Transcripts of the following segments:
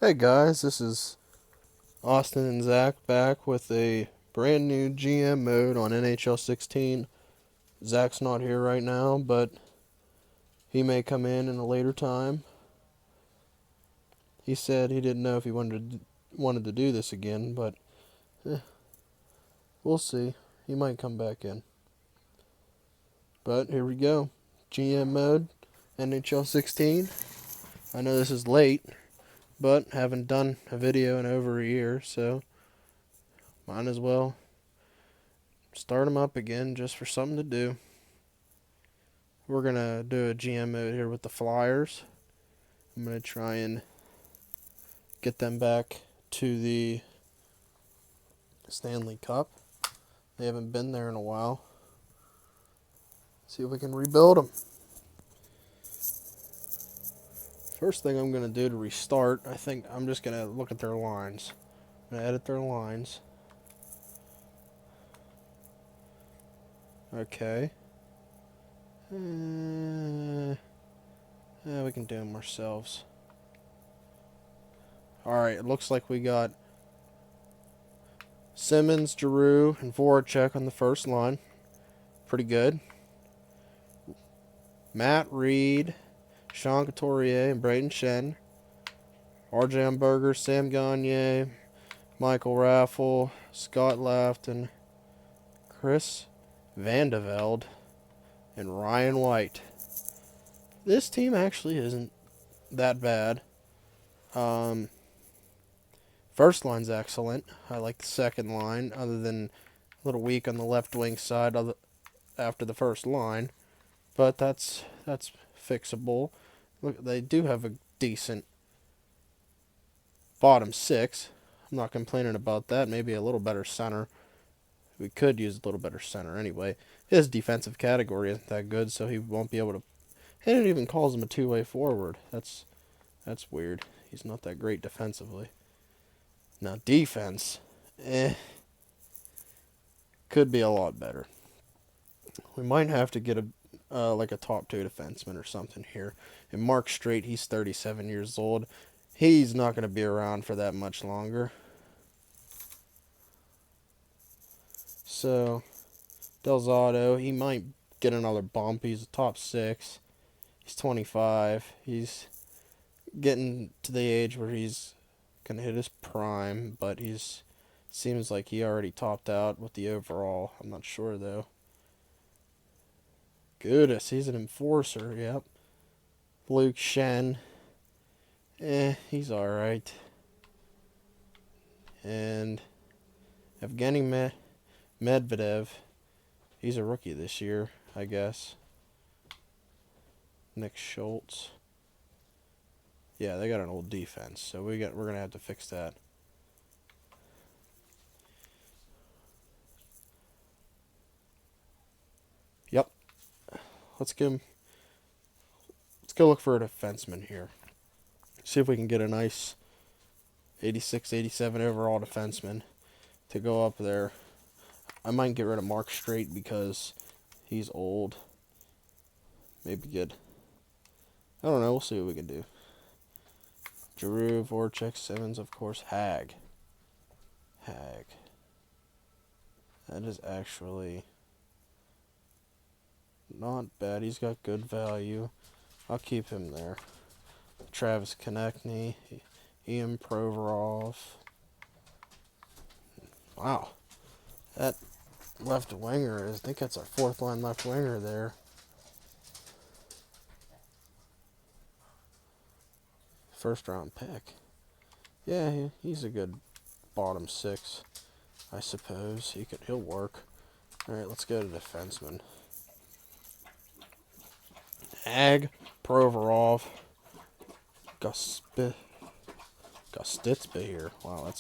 Hey guys, this is Austin and Zach back with a brand new GM mode on NHL 16. Zach's not here right now, but he may come in a later time. He said he didn't know if he wanted to do this again, but we'll see. He might come back in. But here we go. GM mode, NHL 16. I know this is late, but haven't done a video in over a year, so might as well start them up again just for something to do. We're going to do a GM mode here with the Flyers. I'm going to try and get them back to the Stanley Cup. They haven't been there in a while. See if we can rebuild them. First thing I'm going to do to restart, I think I'm just going to look at their lines. I'm going to edit their lines. Okay. We can do them ourselves. Alright, it looks like we got Simmons, Giroux, and Voracek on the first line. Pretty good. Matt Reed, Sean Couturier, and Brayden Schenn. RJ Umberger, Sam Gagner, Michael Raffle, Scott Lafton, Chris Vandeveld, and Ryan White. This team actually isn't that bad. First line's excellent. I like the second line, other than a little weak on the left wing side after the first line. But that's fixable. Look, they do have a decent bottom six. I'm not complaining about that. Maybe a little better center. We could use a little better center anyway. His defensive category isn't that good, so he won't be able to. And it even calls him a two-way forward. That's weird. He's not that great defensively. Now defense, could be a lot better. We might have to get like a top two defenseman or something here. And Mark Streit, he's 37 years old. He's not going to be around for that much longer. So, Delzato, he might get another bump. He's a top six. He's 25. He's getting to the age where he's going to hit his prime, but seems like he already topped out with the overall. I'm not sure, though. Goodness, he's an enforcer, yep. Luke Schenn, he's alright. And Evgeny Medvedev, he's a rookie this year, I guess. Nick Schultz. Yeah, they got an old defense, so we're gonna have to fix that. Yep. Let's go look for a defenseman here. See if we can get a nice 86, 87 overall defenseman to go up there. I might get rid of Mark Streit because he's old. Maybe good. I don't know. We'll see what we can do. Giroux, Voracek, Simmons, of course. Hag. That is actually not bad. He's got good value. I'll keep him there. Travis Konechny, Ian Provorov. Wow. That left winger, I think that's our fourth line left winger there. First round pick. Yeah, he's a good bottom six, I suppose. He'll work. Alright, let's go to defenseman. Ag, Provorov, Gustitsby here. Wow,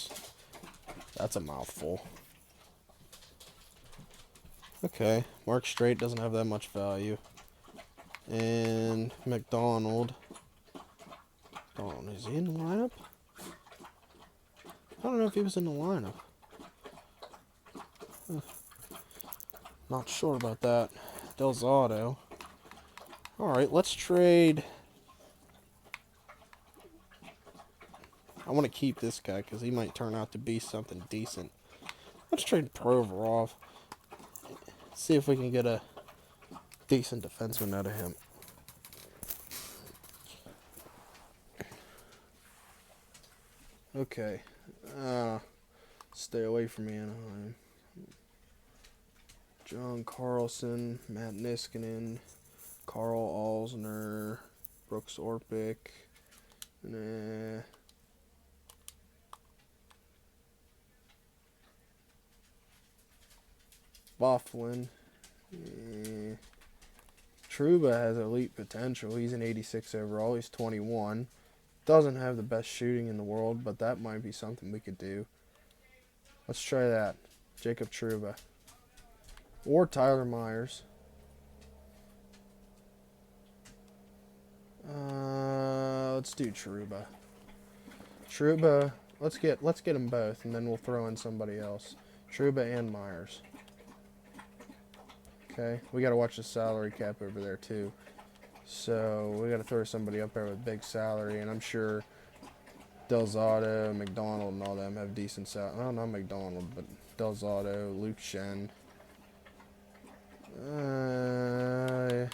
that's a mouthful. Okay, Mark Streit doesn't have that much value. And McDonald. Is he in the lineup? I don't know if he was in the lineup. Not sure about that. Delzato. Alright, let's trade. I want to keep this guy because he might turn out to be something decent. Let's trade Provorov. See if we can get a decent defenseman out of him. Okay. Stay away from Anaheim. John Carlson, Matt Niskanen, Carl Alsner, Brooks Orpik. Nah. Bufflin. Trouba has elite potential. He's an 86 overall. He's 21. Doesn't have the best shooting in the world, but that might be something we could do. Let's try that. Jacob Trouba. Or Tyler Myers. Let's do Trouba. Trouba. Let's get them both, and then we'll throw in somebody else. Trouba and Myers. Okay, we got to watch the salary cap over there too. So we got to throw somebody up there with big salary, and I'm sure Del Zotto, McDonald, and all them have decent salary. Well, not McDonald, but Del Zotto, Luke Shen. They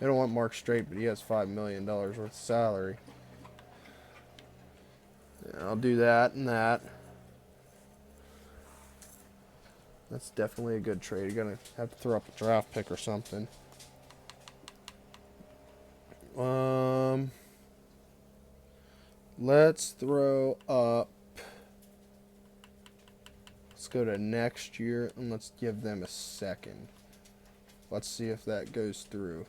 don't want Mark Straight, but he has $5 million worth of salary. Yeah, I'll do that and that. That's definitely a good trade. You're going to have to throw up a draft pick or something. Let's throw up. Let's go to next year and let's give them a second. Let's see if that goes through.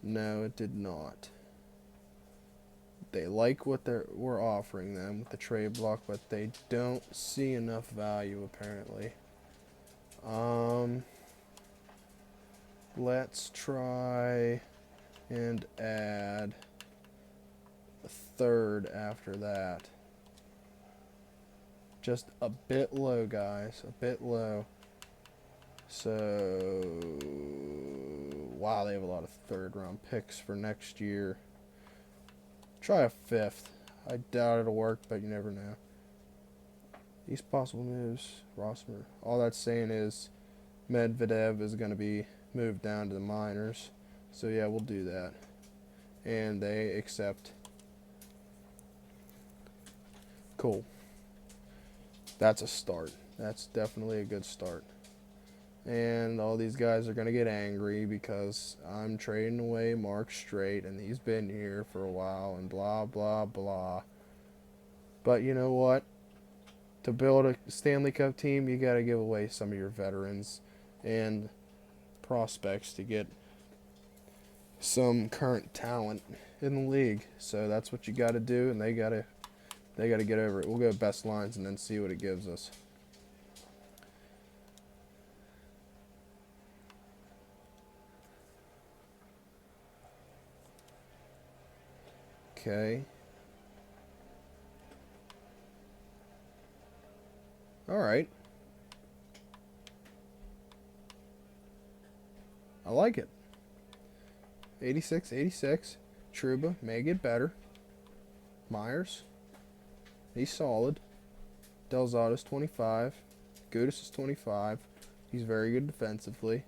No, it did not. They like what we're offering them with the trade block, but they don't see enough value apparently. Let's try and add a third after that. Just a bit low, guys. A bit low. So, wow, they have a lot of third-round picks for next year. Try a fifth. I doubt it'll work, but you never know. These possible moves, Rossmer. All that's saying is Medvedev is going to be moved down to the minors. So, yeah, we'll do that. And they accept. Cool. That's a start. That's definitely a good start. And all these guys are going to get angry because I'm trading away Mark Straight, and he's been here for a while, and blah, blah, blah. But you know what? To build a Stanley Cup team, you got to give away some of your veterans and prospects to get some current talent in the league. So that's what you got to do, and they got to get over it. We'll go best lines and then see what it gives us. Okay. All right. I like it. 86, 86. Trouba may get better. Myers. He's solid. Del Zotto's 25. Gudis is 25. He's very good defensively.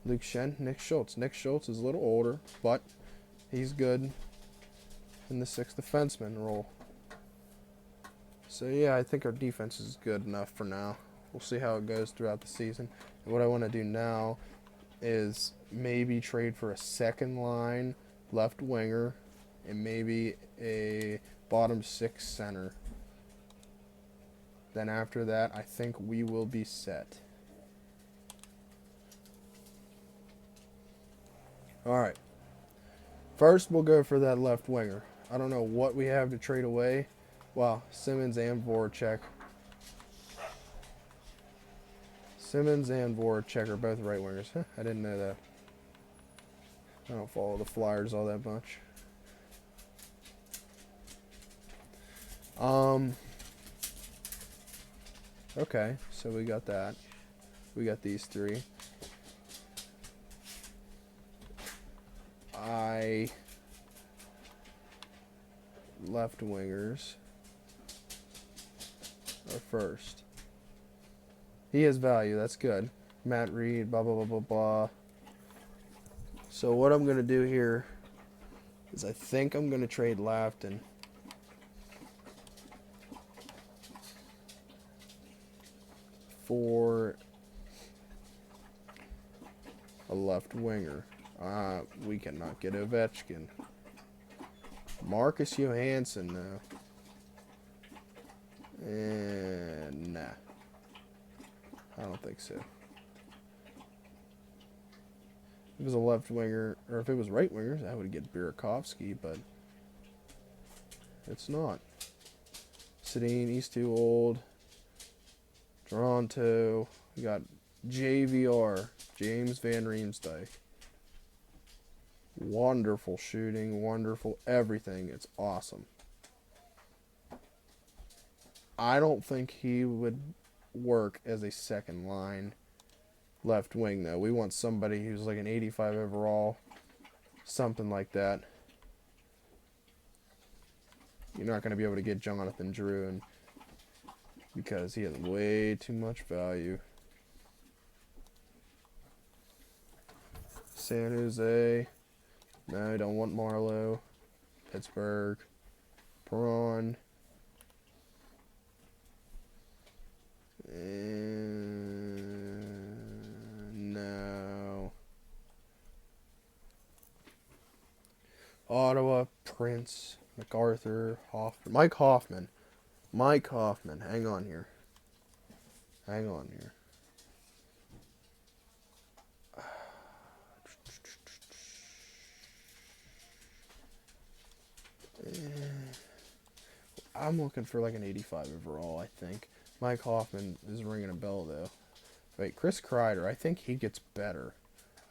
Luke Shen, Nick Schultz. Nick Schultz is a little older, but he's good in the sixth defenseman role. So, yeah, I think our defense is good enough for now. We'll see how it goes throughout the season. And what I want to do now is maybe trade for a second line left winger and maybe a bottom six center. Then after that, I think we will be set. All right. First, we'll go for that left winger. I don't know what we have to trade away. Wow, Simmons and Voracek. Simmons and Voracek are both right wingers. Huh, I didn't know that. I don't follow the Flyers all that much. Okay, so we got that. We got these three. left wingers are first. He has value. That's good. Matt Reed, blah, blah, blah, blah, blah. So what I'm going to do here is I think I'm going to trade Lafton for a left winger. We cannot get Ovechkin. Marcus Johansson now. And nah. I don't think so. If it was a left winger, or if it was right wingers, I would get Burakovsky, but it's not. Sedin, he's too old. Toronto, we got JVR, James Van Riemsdyk. Wonderful shooting, wonderful everything. It's awesome. I don't think he would work as a second line left wing, though. We want somebody who's like an 85 overall, something like that. You're not going to be able to get Jonathan Drouin because he has way too much value. San Jose. No, I don't want Marlowe. Pittsburgh. Perron. No. Ottawa, Prince, MacArthur, Hoffman. Mike Hoffman. Hang on here. I'm looking for like an 85 overall, I think. Mike Hoffman is ringing a bell, though. Wait, Chris Kreider, I think he gets better.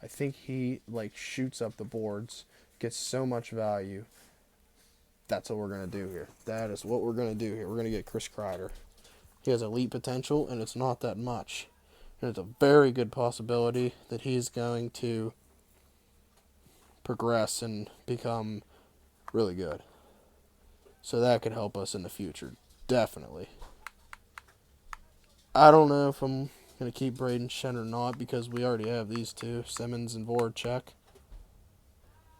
I think he, like, shoots up the boards, gets so much value. That's what we're going to do here. That is what we're going to do here. We're going to get Chris Kreider. He has elite potential, and it's not that much. And it's a very good possibility that he's going to progress and become really good. So that could help us in the future. Definitely. I don't know if I'm going to keep Braden Shen or not because we already have these two, Simmons and Voracek.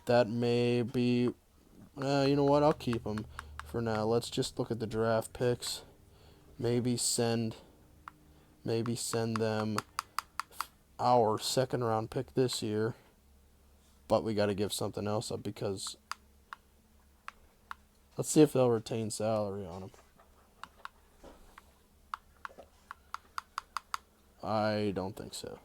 That may be... you know what? I'll keep them for now. Let's just look at the draft picks. Maybe send them our second round pick this year. But we got to give something else up because... Let's see if they'll retain salary on him. I don't think so.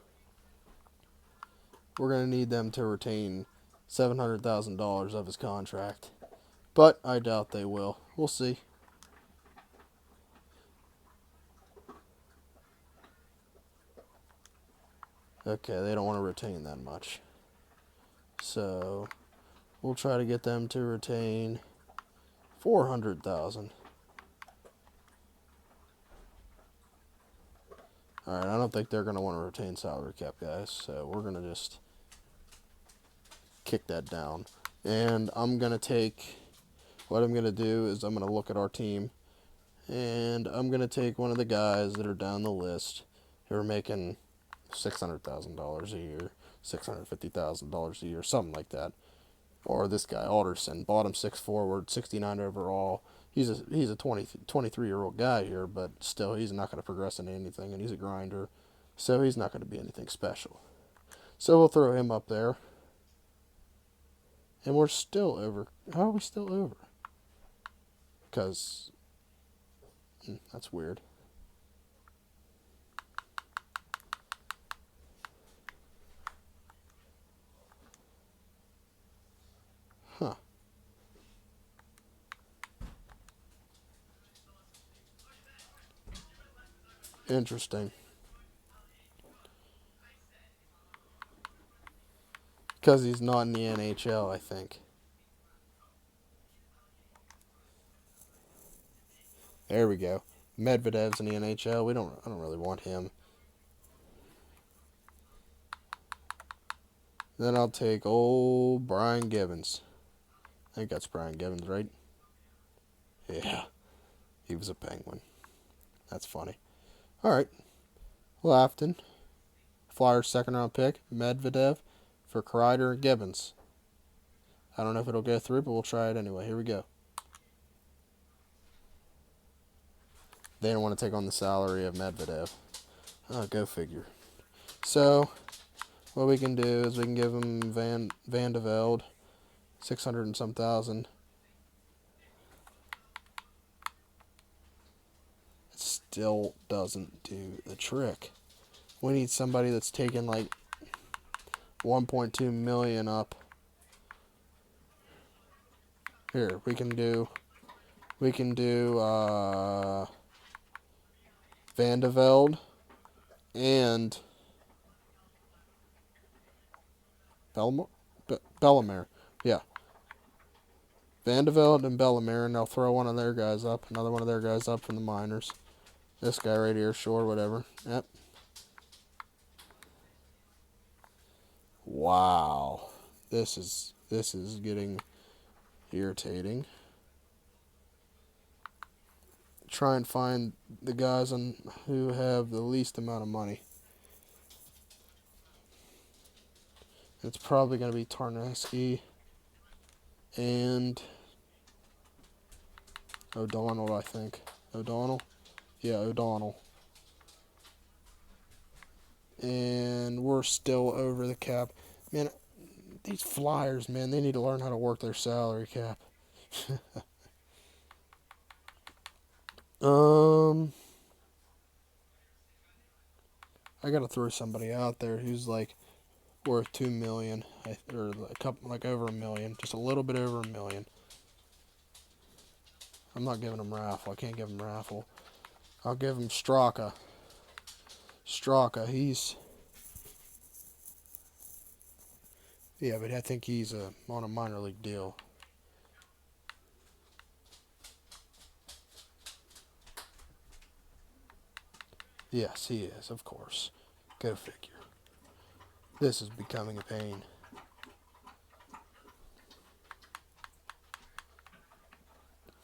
We're going to need them to retain $700,000 of his contract. But I doubt they will. We'll see. Okay, they don't want to retain that much. So, we'll try to get them to retain $400,000. Alright, I don't think they're going to want to retain salary cap, guys. So, we're going to just kick that down. And I'm going to take... What I'm going to do is I'm going to look at our team. And I'm going to take one of the guys that are down the list who are making $600,000 a year, $650,000 a year, something like that. Or this guy, Alderson, bottom six forward, 69 overall. He's a 23-year-old guy here, but still, he's not going to progress into anything, and he's a grinder, so he's not going to be anything special. So we'll throw him up there. And we're still over. How are we still over? Because that's weird. Huh. Interesting. Because he's not in the NHL, I think. There we go. Medvedev's in the NHL. I don't really want him. Then I'll take old Brian Gibbons. I think that's Brian Gibbons, right? Yeah, he was a Penguin. That's funny. All right, Lafton. Flyers second round pick, Medvedev for Kreider and Gibbons. I don't know if it'll go through, but we'll try it anyway. Here we go. They don't want to take on the salary of Medvedev. Oh, go figure. So, what we can do is we can give him Van de Velde, 600 and some thousand. It still doesn't do the trick. We need somebody that's taking like 1.2 million up. Here, we can do Van de Velde and Bellemare. Yeah. Van de Velde and Bellemare, and they'll throw one of their guys up, another one of their guys up from the minors. This guy right here, Shore, whatever. Yep. Wow. This is getting irritating. Try and find the guys who have the least amount of money. It's probably going to be Tarneski and O'Donnell, I think. O'Donnell? Yeah, O'Donnell. And we're still over the cap. Man, these Flyers, man, they need to learn how to work their salary cap. I gotta throw somebody out there who's like worth $2 million, or a couple, like over $1 million, just a little bit over $1 million. I'm not giving him Raffle. I can't give him Raffle. I'll give him Straka. Yeah, but I think he's on a minor league deal. Yes, he is, of course. Go figure. This is becoming a pain.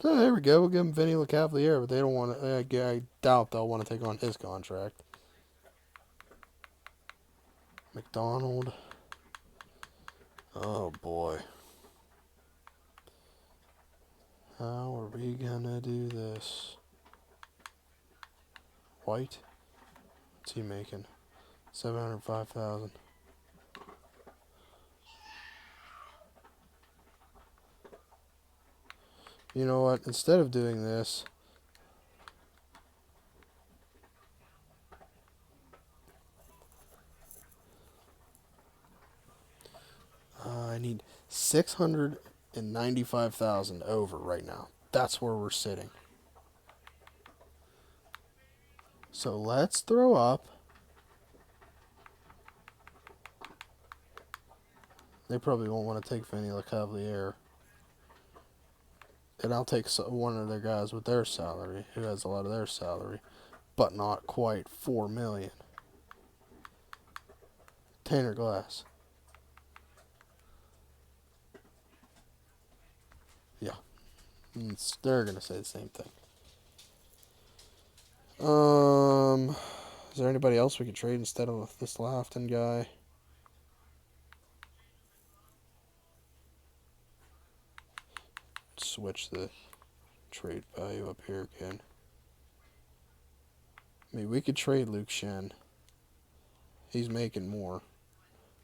So there we go. We'll give him Vinny LeCavalier, but they don't want to. I doubt they'll want to take on his contract. McDonald. Oh boy. How are we gonna do this? White. What's he making? 705,000. You know what? Instead of doing this, I need 695,000 over right now. That's where we're sitting. So let's throw up. They probably won't want to take Vinny LeCavalier. And I'll take one of their guys with their salary, who has a lot of their salary, but not quite $4 million. Tanner Glass. Yeah, they're gonna say the same thing. Is there anybody else we could trade instead of this Lafton guy? Switch the trade value up here again. I mean, we could trade Luke Shen. He's making more.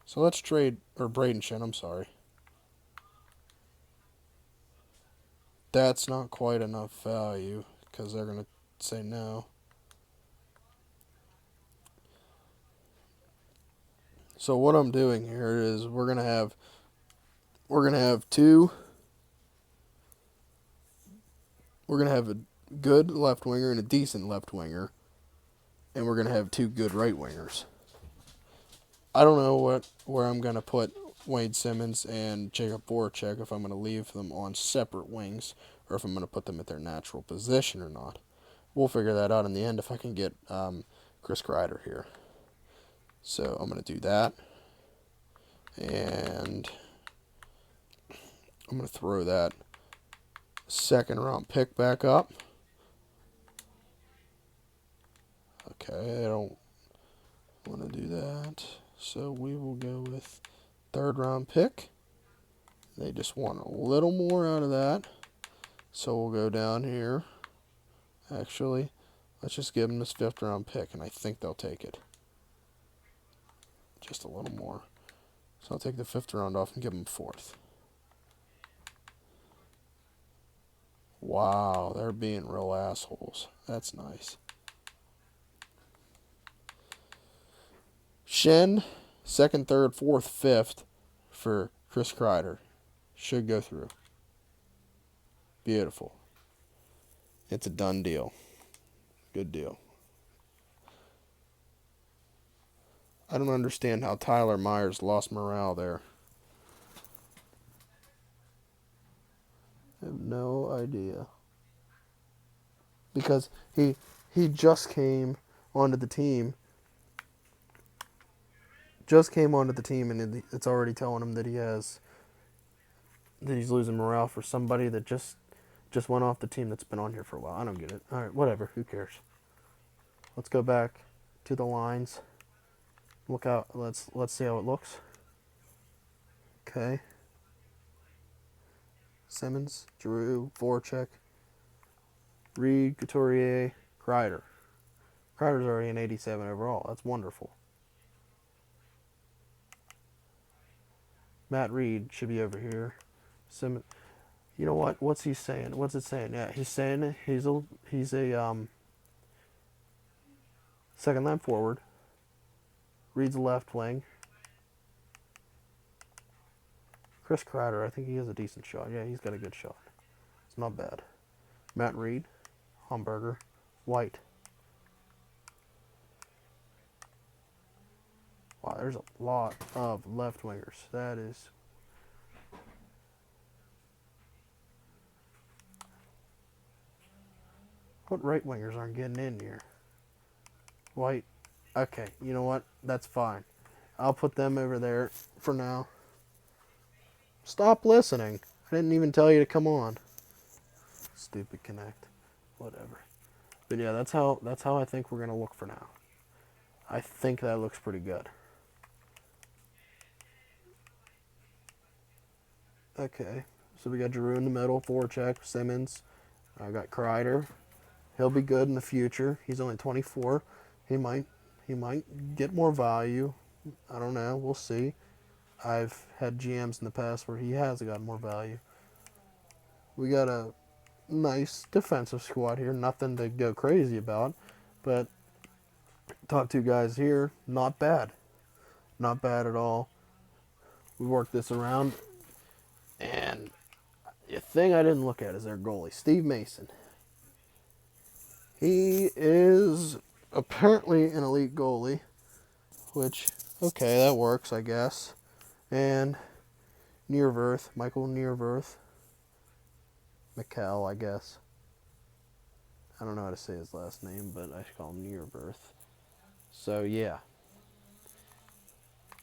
So let's trade, or Braden Shen, I'm sorry. That's not quite enough value, because they're going to say no. So what I'm doing here is we're gonna have two. We're gonna have a good left winger and a decent left winger, and we're gonna have two good right wingers. I don't know where I'm gonna put Wade Simmons and Jacob Voracek, if I'm gonna leave them on separate wings or if I'm gonna put them at their natural position or not. We'll figure that out in the end if I can get Chris Kreider here. So I'm going to do that. And I'm going to throw that second round pick back up. Okay, I don't want to do that. So we will go with third round pick. They just want a little more out of that. So we'll go down here. Actually, let's just give them this fifth round pick, and I think they'll take it. Just a little more. So I'll take the fifth round off and give them fourth. Wow, they're being real assholes. That's nice. Shen, second, third, fourth, fifth for Chris Kreider. Should go through. Beautiful. It's a done deal. Good deal. I don't understand how Tyler Myers lost morale there. I have no idea. Because he just came onto the team. And it's already telling him that he's losing morale for somebody that just went off the team that's been on here for a while. I don't get it. All right, whatever. Who cares? Let's go back to the lines. Look out. Let's see how it looks. Okay. Simmons, Giroux, Voracek, Reed, Couturier, Kreider. Kreider's already an 87 overall. That's wonderful. Matt Reed should be over here. Simmons. You know what? What's he saying? What's it saying? Yeah, he's saying he's a second line forward. Reed's a left wing. Chris Kreider, I think he has a decent shot. Yeah, he's got a good shot. It's not bad. Matt Reed, Hamburger, White. Wow, there's a lot of left wingers. That is. What right wingers aren't getting in here? White. Okay, you know what? That's fine. I'll put them over there for now. Stop listening. I didn't even tell you to come on. Stupid Connect. Whatever. But yeah, that's how I think we're gonna look for now. I think that looks pretty good. Okay. So we got Giroux in the middle, Voracek, Simmons. I got Kreider. He'll be good in the future. He's only 24. He might get more value. I don't know. We'll see. I've had GMs in the past where he has gotten more value. We got a nice defensive squad here. Nothing to go crazy about. But top two guys here, not bad. Not bad at all. We worked this around. And the thing I didn't look at is their goalie, Steve Mason. He is apparently an elite goalie, which, okay, that works, I guess. And Michael Nierverth. McCall, I guess. I don't know how to say his last name, but I should call him Nierverth. So, yeah.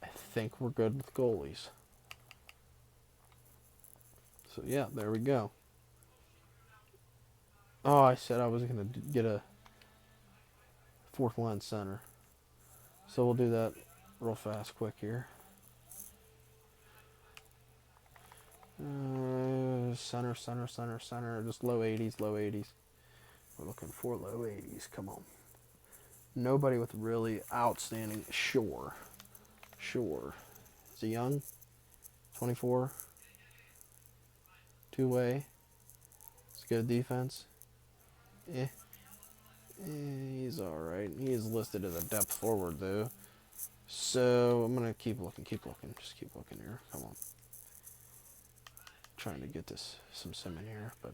I think we're good with goalies. So, yeah, there we go. Oh, I said I was going to get a fourth line center. So we'll do that real fast, quick here. Center. Just low 80s. We're looking for low 80s. Come on. Nobody with really outstanding. Sure. Is he young? 24. Two-way. It's good defense. He's alright. He is listed as a depth forward, though. So, I'm going to keep looking. Just keep looking here. Come on. Trying to get this some sim in here, but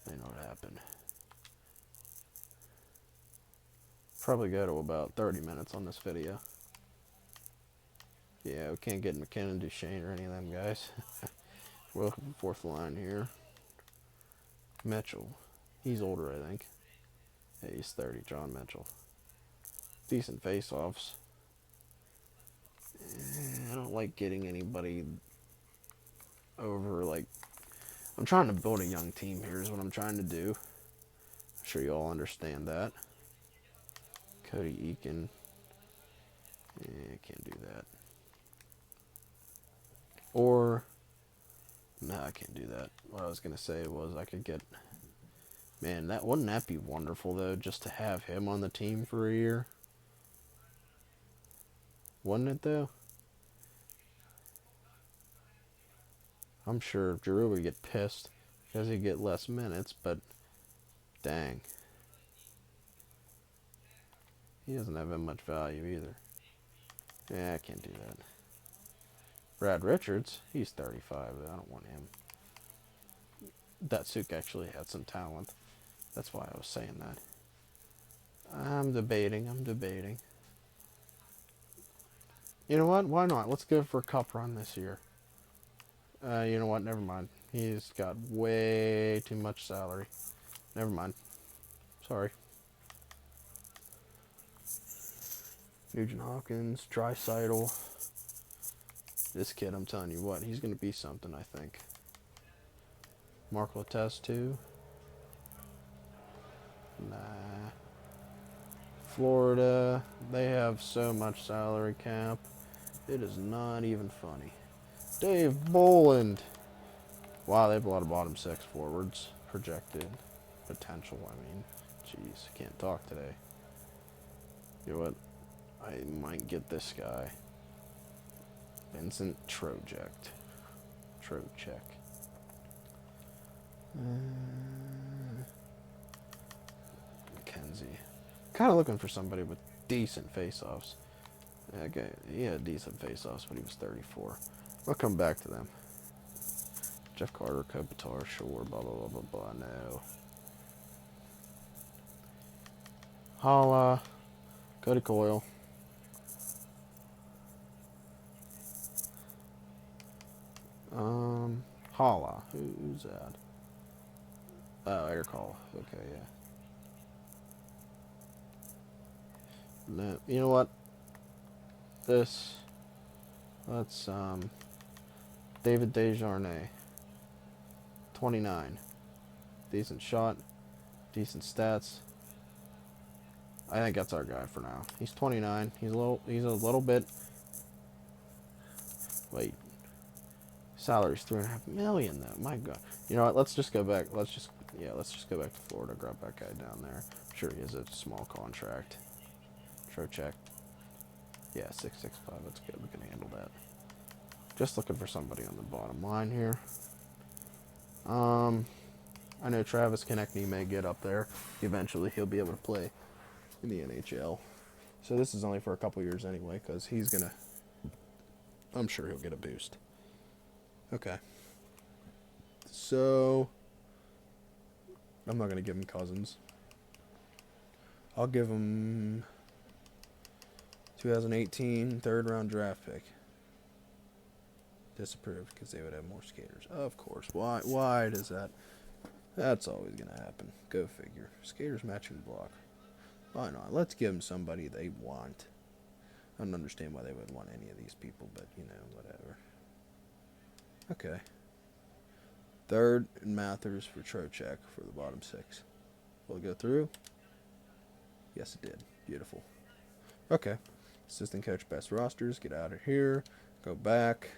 I know what happened. Probably go to about 30 minutes on this video. Yeah, we can't get McKinnon, Duchesne, or any of them guys. We're looking for fourth line here. Mitchell. He's older, I think. Yeah, he's 30, John Mitchell. Decent face-offs. I don't like getting anybody over, like... I'm trying to build a young team here is what I'm trying to do. I'm sure you all understand that. Cody Eakin. I can't do that. Or, no, I can't do that. What I was going to say was I could get, man, wouldn't that be wonderful, though, just to have him on the team for a year? Wouldn't it, though? I'm sure Drew would get pissed because he'd get less minutes, but dang. He doesn't have that much value either. Yeah, I can't do that. Brad Richards, he's 35. I don't want him. Datsuk actually had some talent. That's why I was saying that. I'm debating. You know what? Why not? Let's go for a cup run this year. You know what? Never mind. He's got way too much salary. Never mind. Sorry. Nugent Hopkins, Draisaitl. This kid, I'm telling you what, he's going to be something, I think. Mark Letes, too. Nah. Florida, they have so much salary cap. It is not even funny. Dave Boland. Wow, they have a lot of bottom six forwards projected. Potential, I mean. Jeez, can't talk today. You know what? I might get this guy. Vincent Trocheck. McKenzie. Kind of looking for somebody with decent face-offs. Okay, he had decent face-offs, but he was 34. I'll come back to them. Jeff Carter, Kopitar, sure, blah, blah, blah, blah, blah, no. Holla, Cody Coyle. Holla, who's that? Oh, Eric Hall, okay, yeah. No, you know what? Let's, David Desjardins. 29. Decent shot. Decent stats. I think that's our guy for now. He's 29. He's a little bit. Wait. Salary's $3.5 million though. My God. You know what? Let's just go back. Let's just go back to Florida. Grab that guy down there. I'm sure he has a small contract. Trocheck. Yeah, 6'5". That's good. We can handle that. Just looking for somebody on the bottom line here. I know Travis Konechny may get up there. Eventually, he'll be able to play in the NHL. So this is only for a couple years anyway, because he's going to... I'm sure he'll get a boost. Okay. So... I'm not going to give him Cousins. I'll give him... 2018 third-round draft pick. Disapproved, because they would have more skaters. Of course. Why does that... That's always going to happen. Go figure. Skaters matching block. Why not? Let's give them somebody they want. I don't understand why they would want any of these people, but, you know, whatever. Okay. Third and Mathers for Trocheck for the bottom six. Will it go through? Yes, it did. Beautiful. Okay. Assistant coach best rosters. Get out of here. Go back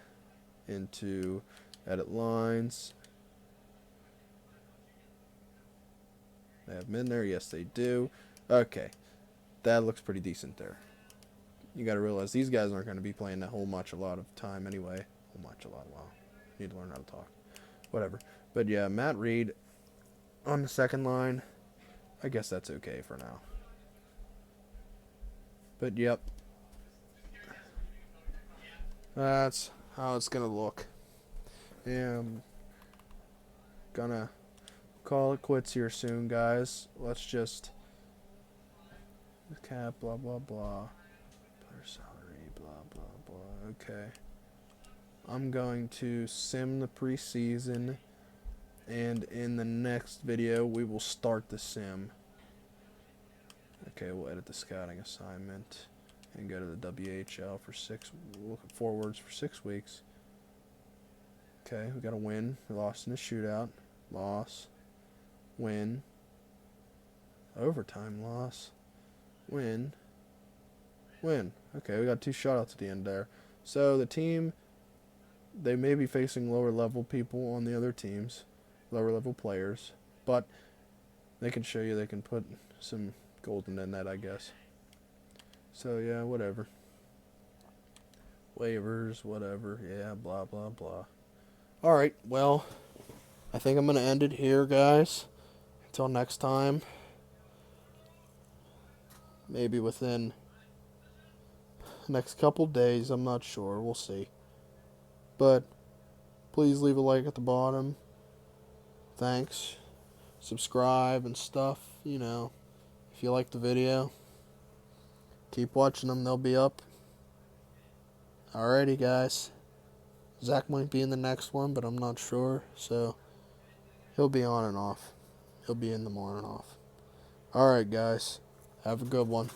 into edit lines. They have them in there. Yes, they do. Okay. That looks pretty decent there. You got to realize these guys aren't going to be playing a lot of time anyway. Wow. Need to learn how to talk. Whatever. But yeah, Matt Reed on the second line. I guess that's okay for now. But yep. That's how it's going to look. Yeah, I'm gonna call it quits here soon, guys. Let's just cap, blah, blah, blah. Player salary, blah, blah, blah. Okay. I'm going to sim the preseason, and in the next video, we will start the sim. Okay, we'll edit the scouting assignment and go to the WHL for look at forwards for 6 weeks. Okay, we got a win. We lost in a shootout. Loss. Win. Overtime loss. Win. Win. Okay, we got 2 shutouts at the end there. So the team, they may be facing lower level people on the other teams, lower level players, but they can show you they can put some gold in the net, I guess. So yeah, whatever. Waivers, whatever. Yeah, blah, blah, blah. Alright, well, I think I'm going to end it here, guys. Until next time. Maybe within the next couple days, I'm not sure. We'll see. But please leave a like at the bottom. Thanks. Subscribe and stuff, you know. If you like the video, keep watching them. They'll be up. Alrighty, guys. Zach might be in the next one, but I'm not sure. So he'll be on and off. He'll be in the morning off. Alright, guys. Have a good one.